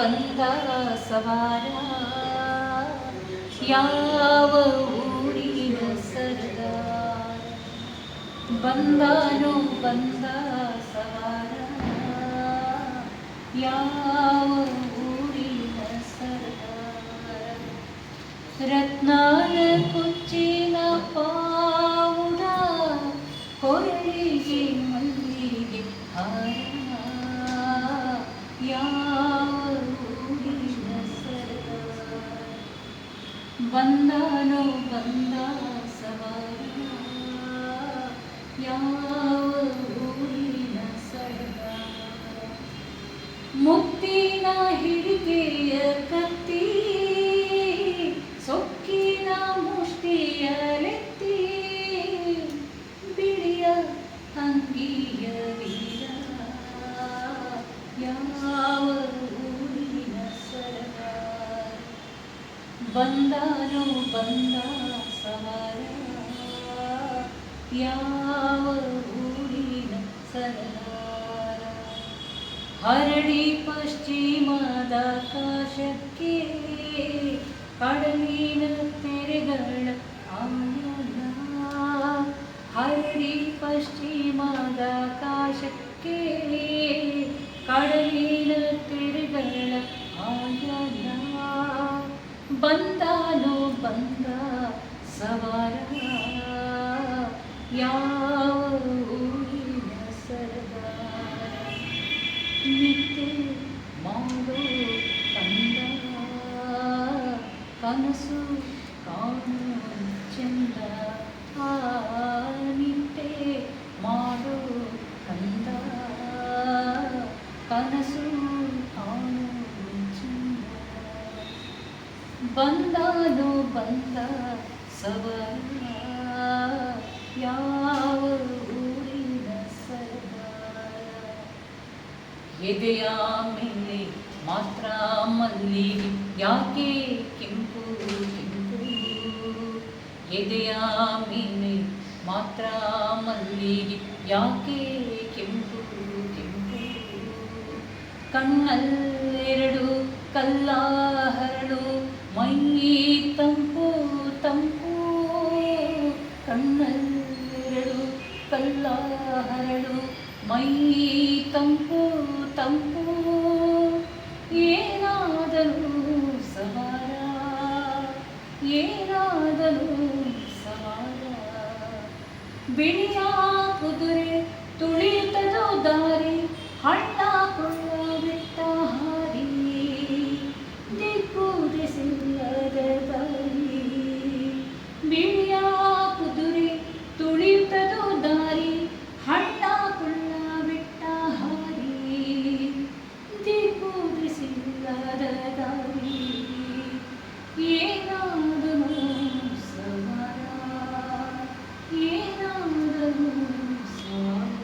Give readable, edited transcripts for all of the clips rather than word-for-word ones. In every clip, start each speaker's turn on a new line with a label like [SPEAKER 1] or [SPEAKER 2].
[SPEAKER 1] ಬಂದ ಸವಾರ ಯಾವ ಊರಿನ ಸರ್ದಾರ ಬಂದಾನೋ ಬಂದ ಸವಾರ ಯಾವ ಊರಿನ ಸರ್ದಾರ ರತ್ನಾನ ಕುಚ್ಚಿನ ಪಾವುಡ ಕೊರಳಿಗೆ ಮಲ್ಲಿಗೆ ಹಾರ ಯಾವ ಊರಿನ ಸರ್ದಾರ ಬಂದಾನೋ ಬಂದ ಸವಾರ ಯಾವ ಊರಿನ ಸರ್ದಾರ ಮುತ್ತಿನ ಹಿಡಿಗೆಯ ಕತ್ತಿ ಸೊಕ್ಕಿನ ಮುಷ್ಟಿಯಲೆತ್ತಿ ಬಿಳಿಯ ಅಂಗಿಯ ವೀರ ಯಾವ ಊರಿನ ಸರ್ದಾರ ಬಂದಾನೋ ಬಂದ ಸವಾರ ಯಾವ ಊರಿನ ಸರ್ದಾರ ಹರಡಿ ಪಶ್ಚಿಮದ ಆಕಾಶಕ್ಕೆ ಕಡಲಿನ ತೆರೆಗಳ ಆಯನ ಹರಡಿ ಪಶ್ಚಿಮದ ಆಕಾಶಕ್ಕೆ ಕಡಲಿನ ತೆರೆಗಳ ಆಯನ ಬಂದಾನೋ ಬಂದ ಸವಾರ ಯಾವ ಊರಿನ ಸರ್ದಾರ ನಿತ್ಯ ಮಾಡೋ ಕಂದ ಕನಸು ಕಾಣು ಚಂದ ನಿತ್ಯ ಮಾಡೋ ಕಂದ ಕನಸು ಕಾಣು ಚಂದ ಬಂದಾನೋ ಬಂದ ಸವಾರ ಯಾವ ಊರಿನ ಸರ್ದಾರ ಎದೆಯ ಮೇಲೆ ಮಾತ್ರ ಮಲ್ಲಿಗೆ ಯಾಕೆ ಕೆಂಪು ಕೆಂಪು ಎದೆಯ ಮೇಲೆ ಮಾತ್ರ ಮಲ್ಲಿಗೆ ಯಾಕೆ ಕೆಂಪು ಕೆಂಪು ಕಣ್ಣಲ್ಲೆರಡು ಕಲ್ಲ ಹರಳು ಮೈ ತಂಪು ತಂಪು ಕಣ್ಣಲ್ಲೆರಡು ಕಲ್ಲ ಹರಳು ಮೈ ತಂಪು ತಂಪು ಏನಾದರೂ ಸವಾರ ಏನಾದರೂ ಸವಾರ ಬಿಳಿಯ ಕುದುರೆ ತುಳಿತದೋ ದಾರಿ ಹಳ್ಳ ಕೊಳ್ಳ ಬಿಟ್ಟ ಹಾರಿ ದಿಕ್ಕು ದಿಸಿಲ್ಲದ ದಾರಿ ಬಿಳಿಯ ಕುದುರೆ ತುಳಿತದೋ ದಾರಿ ಹಳ್ಳ ಕೊಳ್ಳ ಬಿಟ್ಟ ಹಾರಿ ದಿಕ್ಕು ದಿಸಿಲ್ಲದ ದಾರಿ ಏನಾದರೂ ಸವಾರ ಏನಾದರೂ ಸವಾರ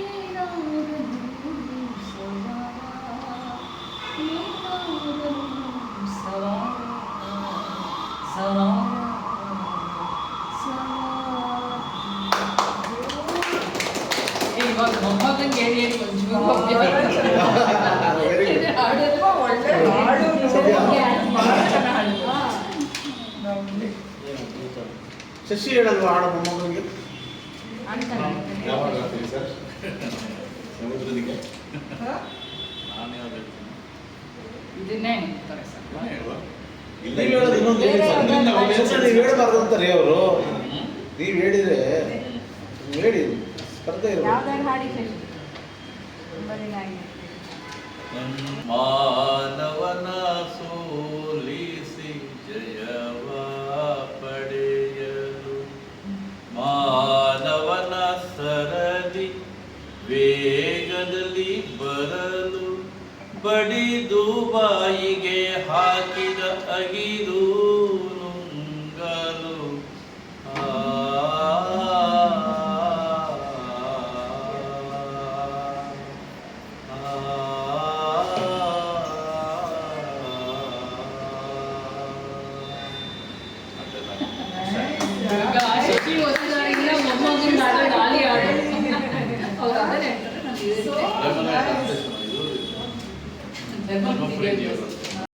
[SPEAKER 1] ಏನಾದರೂ ಸವಾರ ಏನಾದರೂ ಸವಾರ ಸವಾರ ಇವಾಗ ಮೊಮ್ಮಗಂಗೆ ಹೇಳಿ ಹೇಳಿ
[SPEAKER 2] ಶಶಿ ಹೇಳಲ್ವಾ ಹಾಡು ಮೊಮ್ಮಗನಿಗೆ
[SPEAKER 3] ಯಾವಾಗ ಆಗ್ತೀರಿ ಸರ್ ಸಮುದ್ರದಿಗೆ ನಾನು ಯಾವ್ದು ಹೇಳ್ತೀನಿ
[SPEAKER 1] ಇದನ್ನೇ ಹೇಳ್ತಾರೆ ಸರ್
[SPEAKER 3] ನಾನು ಹೇಳುವ ಇಲ್ಲ
[SPEAKER 2] ನೀವು ಹೇಳೋದು ಇನ್ನೊಂದು ಹೇಳಿ ಸರ್. ನೀವು ಹೇಳಬಾರ್ದು ಅಂತಾರೆ ಅವರು ನೀವು ಹೇಳಿದ್ರೆ ಹೇಳಿ ಸ್ಪರ್ಧೆ ಇರಬೇಕು
[SPEAKER 1] ಯಾವ್ದಾದ್ರು ಹಾಡಿ ಶಶಿ
[SPEAKER 3] ಮಾನವನ ಸೋಲಿಸಿ ಜಯವ ಪಡೆಯಲು ಮಾನವನ ಸರದಿ ವೇಗದಲ್ಲಿ ಬರಲು ಬಡಿದು ಬಾಯಿಗೆ ಹಾಕಿದ ಅಗಿದು ನುಂಗಲು
[SPEAKER 1] ಧರ್ಮಪುರಿ
[SPEAKER 3] ಧರ್ಮಪುರಿ ದೇವರು.